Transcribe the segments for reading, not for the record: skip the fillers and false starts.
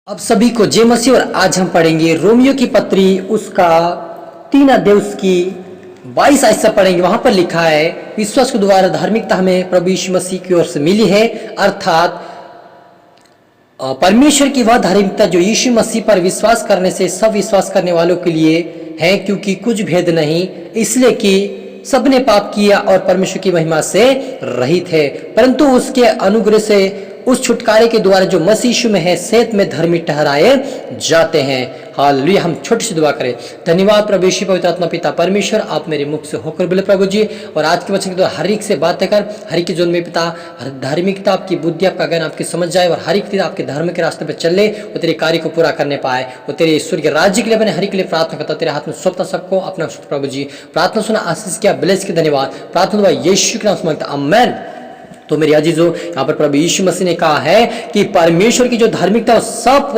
अब सभी को जय मसीह। और आज हम पढ़ेंगे रोमियो की पत्री उसका 3 अध्याय उसकी 22 आयत से पढ़ेंगे। वहां पर लिखा है, विश्वास के द्वारा धार्मिकता हमें प्रभु यीशु मसीह की ओर से मिली है, अर्थात परमेश्वर की वह धार्मिकता जो यीशु मसीह पर विश्वास करने से सब विश्वास करने वालों के लिए है, क्योंकि कुछ भेद नहीं, इसलिए कि सबने पाप किया और परमेश्वर की महिमा से रहित है, परंतु उसके अनुग्रह से उस छुटकारे के द्वारा जो मसीह यीशु में है सेत में धर्मी ठहराए जाते हैं। हालेलुया। हम छोटी सी दुआ करें। धन्यवाद प्रभु यीशु पवित्र आत्मा पिता परमेश्वर, आप मेरे मुख से होकर बोले प्रभु जी, और आज के वचन के द्वारा हर एक से बातें कर, हर एक के जीवन में पिता धार्मिकता आपकी बुद्धि आपका ज्ञान आपकी समझ जाए और हर एक आपके धर्म के रास्ते पर चले और तेरे कार्य को पूरा करने पाए और तेरे ईश्वर के राज्य के लिए बने। हर एक के लिए प्रार्थना करता, तेरे हाथ में सौंपता सबको अपना प्रभु जी। प्रार्थना सुना, आशीष किया, ब्लेस के धन्यवाद। प्रार्थना दुआ यीशु के नाम से मांगता, आमेन। तो मेरे अजीजों, यहाँ पर प्रभु यीशु मसीह ने कहा है कि परमेश्वर की जो धार्मिकता सब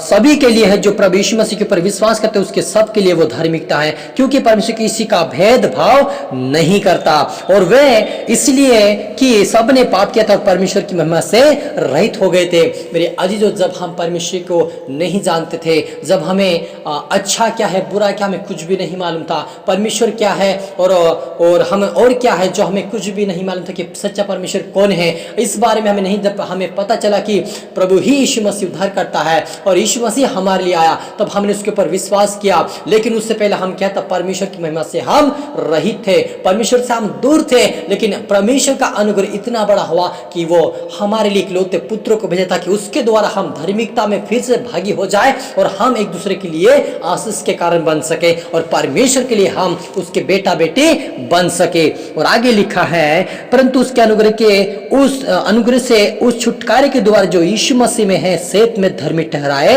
सभी के लिए है, जो प्रभु यीशु मसीह के ऊपर विश्वास करते हैं उसके सब के लिए वो धार्मिकता है, क्योंकि परमेश्वर किसी का भेदभाव नहीं करता। और वह इसलिए कि सब ने पाप किया था और परमेश्वर की महिमा से रहित हो गए थे। मेरे अजीजों, जब हम परमेश्वर को नहीं जानते थे, जब हमें अच्छा क्या है बुरा क्या हमें कुछ भी नहीं मालूम था, परमेश्वर क्या है और हम और क्या है जो हमें कुछ भी नहीं मालूम था कि सच्चा परमेश्वर कौन है, इस बारे में हमें नहीं, जब हमें पता चला कि प्रभु ही यीशु मसीह उद्धार करता है और यीशु मसीह हमारे लिए आया, तब हमने उसके ऊपर विश्वास किया। लेकिन उससे पहले हम क्या था, परमेश्वर की महिमा से हम रहित थे, परमेश्वर से हम दूर थे। लेकिन परमेश्वर का अनुग्रह इतना बड़ा हुआ कि वो हमारे लिए इकलौते पुत्र को भेजा ताकि उसके द्वारा हम धार्मिकता में फिर से भागी हो जाए और हम एक दूसरे के लिए आशीष के कारण बन सके और परमेश्वर के लिए हम उसके बेटा बेटी बन सके। और आगे लिखा है, परंतु उसके अनुग्रह के उस अनुग्रह से उस छुटकारे के द्वारा जो यीशु मसीह में है सेत में धर्मी ठहराए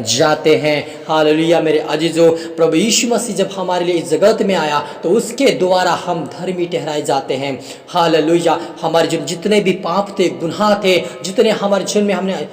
जाते हैं। हालेलुया। मेरे अजीजों, प्रभु यीशु मसीह जब हमारे लिए इस जगत में आया तो उसके द्वारा हम धर्मी ठहराए जाते हैं। हालेलुया। हमारे जितने भी पाप थे, गुनाह थे, जितने हमारे जीवन में हमने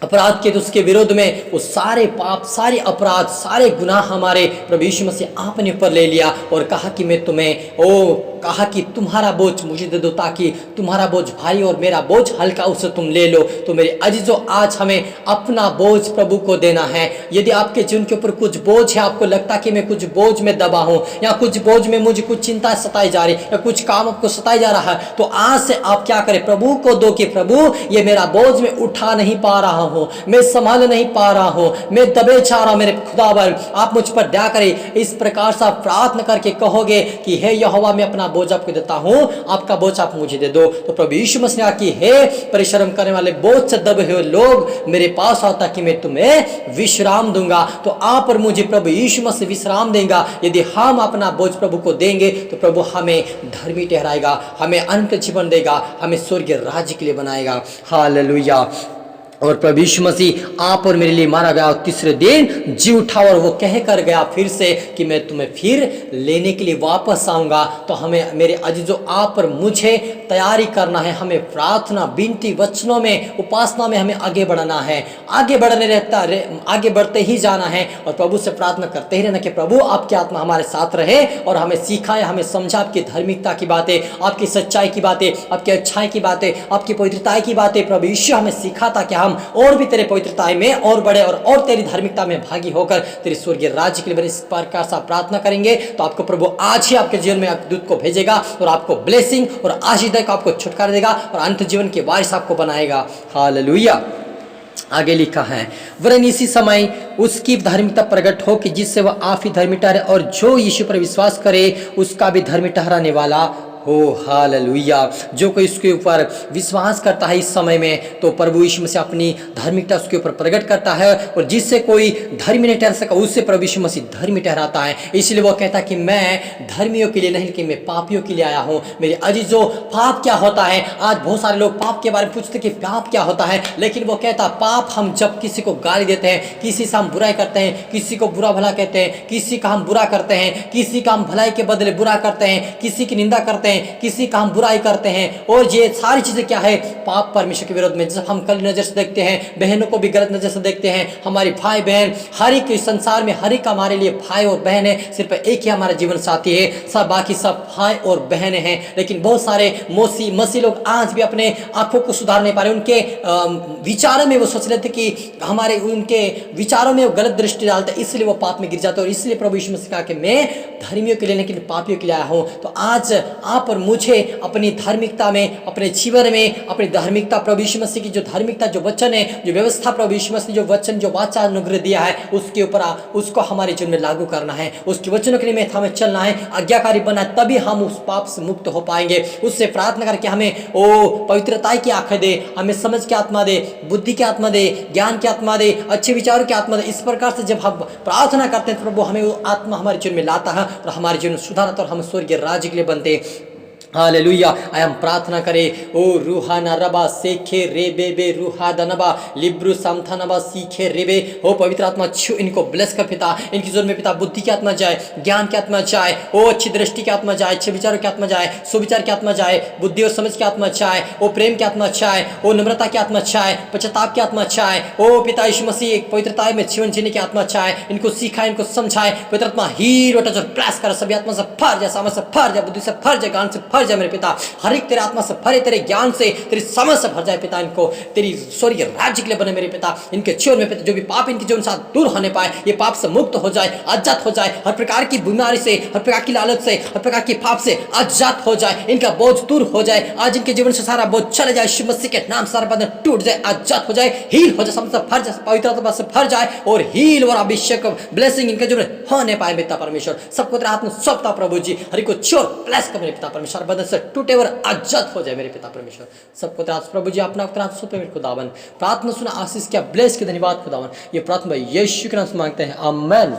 अपराध किए तो उसके विरोध में वो सारे पाप, सारे अपराध, सारे गुनाह हमारे प्रभु यीशु मसीह आपने ऊपर ले लिया और कहा कि मैं तुम्हें कहा कि तुम्हारा बोझ मुझे दे दो ताकि तुम्हारा बोझ भारी और मेरा बोझ हल्का, उसे तुम ले लो। तो मेरे अजीजों, आज हमें अपना बोझ प्रभु को देना है। यदि आपके जीवन के ऊपर कुछ बोझ है, आपको लगता कि मैं कुछ बोझ में दबा हूं या कुछ बोझ में मुझे कुछ चिंता सताई जा रही या कुछ काम आपको सताई जा रहा है, तो आज से आप क्या करें, प्रभु को दो कि प्रभु ये मेरा बोझ मैं उठा नहीं पा रहा हूं, मैं संभाल नहीं पा रहा हूं, मैं दबे चाह रहा हूं, मेरे खुदावन आप मुझ पर दया करें। इस प्रकार से आप प्रार्थना करके कहोगे कि हे यहोवा, मैं अपना बोझ आपको देता हूं, आपका बोझ आप मुझे दे दो। तो प्रभु यीशु मसीह ने कहा कि हे परिश्रम करने वाले बोझ से दबे हुए लोग मेरे पास आओ ताकि मैं तुम्हें विश्राम दूंगा। तो आप और मुझे प्रभु यीशु मसीह विश्राम देगा। यदि हम अपना बोझ प्रभु को देंगे तो प्रभु हमें धर्मी ठहराएगा, हमें अनंत जीवन देगा, हमें स्वर्गीय राज्य के लिए बनाएगा। हालेलुया। और प्रभु यीशु मसीह आप और मेरे लिए मारा गया और तीसरे दिन जी उठा और वो कह कर गया फिर से कि मैं तुम्हें फिर लेने के लिए वापस आऊंगा। तो हमें मेरे अजीजों, आप और मुझे तैयारी करना है, हमें प्रार्थना, विनती, वचनों में, उपासना में हमें आगे बढ़ना है, आगे आगे बढ़ते ही जाना है और प्रभु से प्रार्थना करते ही रहना कि प्रभु आपकी आत्मा हमारे साथ रहे और हमें सिखाए, हमें समझा आपकी धार्मिकता की बातें, आपकी सच्चाई की बातें, आपकी अच्छाई की बातें, आपकी पवित्रता की बातें। प्रभु यीशु हमें सिखाता कि हम और भी तेरे पवित्रता में और बड़े और तेरी धार्मिकता में भागी होकर तेरे स्वर्गीय राज्य के लिए इस प्रकार से प्रार्थना करेंगे तो आपको प्रभु आज ही आपके जीवन में दूत को भेजेगा और आपको ब्लेसिंग और आशीष देगा, आपको छुटकारा देगा और अंत जीवन के वारिस आपको बनाएगा। हालेलुया। आगे लिखा है, वरन इसी समय उसकी धार्मिकता प्रकट हो कि जिससे वह आप ही धर्मी ठहरे और जो यीशु पर विश्वास करे उसका भी धर्मी ठहराने वाला हो। हालेलुया। जो कोई इसके ऊपर विश्वास करता है इस समय में तो प्रभु यीशु मसीह अपनी धार्मिकता उसके ऊपर प्रकट करता है और जिससे कोई धर्मी नहीं ठहर सका उससे प्रभु यीशु मसीह धर्मी ठहराता है। इसलिए वो कहता है कि मैं धर्मियों के लिए नहीं लेकिन मैं पापियों के लिए आया हूँ। मेरे अजीजों, पाप क्या होता है? आज बहुत सारे लोग पाप के बारे में पूछते कि पाप क्या होता है, लेकिन वो कहता पाप हम जब किसी को गाली देते हैं, किसी से हम बुराई करते हैं, किसी को बुरा भला कहते हैं, किसी का हम बुरा करते हैं, किसी का हम भलाई के बदले बुरा करते हैं, किसी की निंदा करते हैं, हैं, किसी का हम बुराई करते हैं, और ये सारी चीज़ें क्या है, पाप परमेश्वर के विरोध में। जब हम कल नज़र से देखते हैं, बहनों को भी गलत नज़र से देखते हैं, हमारे भाई बहन हर एक संसार में हर एक हमारे लिए भाई और बहन है, सिर्फ एक ही हमारा जीवन साथी है, सब बाकी सब भाई और बहनें हैं। लेकिन बहुत सारे मसीह लोग आज भी अपने आंखों को सुधार नहीं पा रहे, उनके विचारों में वो सोच रहे थे कि हमारे उनके विचारों में वो गलत दृष्टि डालते, इसलिए वो पाप में गिर जाते। और इसलिए प्रभु यीशु मसीह कहा कि मैं धर्मियों के लिए लेकिन पापियों के लिए आया हूँ। तो आज आप और मुझे अपनी धार्मिकता में, अपने जीवन में अपनी धार्मिकता, प्रभु यीशु मसीह की जो धार्मिकता, जो वचन है, जो व्यवस्था प्रभु यीशु मसीह जो वचन, जो वाचा अनुग्रह दिया है, उसके ऊपर उसको हमारे जीवन में लागू करना है, उसके वचनों के लिए हमें चलना है, आज्ञाकारी बनना है, तभी हम उस पाप से मुक्त हो पाएंगे। उससे प्रार्थना करके हमें पवित्रता की आंखें दे, हमें समझ की आत्मा दे, बुद्धि की आत्मा दे, ज्ञान की आत्मा दे, अच्छे विचारों की आत्मा दे। इस प्रकार से जब हम प्रार्थना करते हैं, प्रभु हमें वो आत्मा हमारे जीवन में लाता है और हमारे जीवन सुधारता, और हम स्वर्गीय राज्य के लिए बनते। हालेलुया। आय हम प्रार्थना करें, ओ रूहाना रबा सेखे रेबे बे रूहा दनबा लिब्रु समथनबा सीखे रेबे। हो पवित्र आत्मा छू इनको ब्लेस कर पिता, इनकी जोर में पिता बुद्धि की आत्मा जाए, ज्ञान की आत्मा जाए, ओ अच्छी दृष्टि की आत्मा जाए, अच्छे विचारों की आत्मा जाए, सुविचार की आत्मा जाए, बुद्धि और समझ की आत्मा जाए, ओ प्रेम की आत्मा जाए, ओ नम्रता की आत्मा जाए, पश्चाताप की आत्मा जाए, ओ पिता यीशु मसीह एक पवित्रता में जीवन जीने की आत्मा जाए, इनको सिखाए, इनको समझाए। पवित्र आत्मा हीरो टच और प्रेस कर, सभी आत्मा से फर जाए, समझ से फर जाए, बुद्धि से फर जाए, ज्ञान से फर जाए मेरे पिता। हर एक तेरे आत्मा से भरे, तेरे ज्ञान से, तेरी समझ से भर जाए पिता। इनको तेरी स्वर्गीय राज्य के लिए बने मेरे पिता। इनके जीवन में पिता जो भी पाप इनके जीवन से दूर होने पाए, ये पाप से मुक्त हो जाए, आजाद हो जाए, हर प्रकार की बीमारी से, हर प्रकार की लालच से, हर प्रकार की पाप से आजाद हो जाए, इनका बोझ दूर हो जाए। आज इनके जीवन से सारा बोझ चले जाए, यीशु मसीह के नाम सारा बंधन टूट जाए, आजाद हो जाए, हील हो जाए, समझ से भर जाए, पवित्र आत्मा से भर जाए, और हील और अभिषेक ब्लेसिंग इनके जीवन में होने पाए पिता परमेश्वर। सबको तेरे हाथ में सौंपता प्रभु जी, हर एक को चोर ब्लेस कर मेरे पिता परमेश्वर, बंधन से टूटे और आजाद हो जाए मेरे पिता परमेश्वर। सबको तेरा प्रभु जी अपना खुदावन प्रार्थना सुना, आशीष क्या, ब्लेस के धन्यवाद खुदावन। ये प्रार्थना यीशु के नाम से मांगते हैं, आमेन।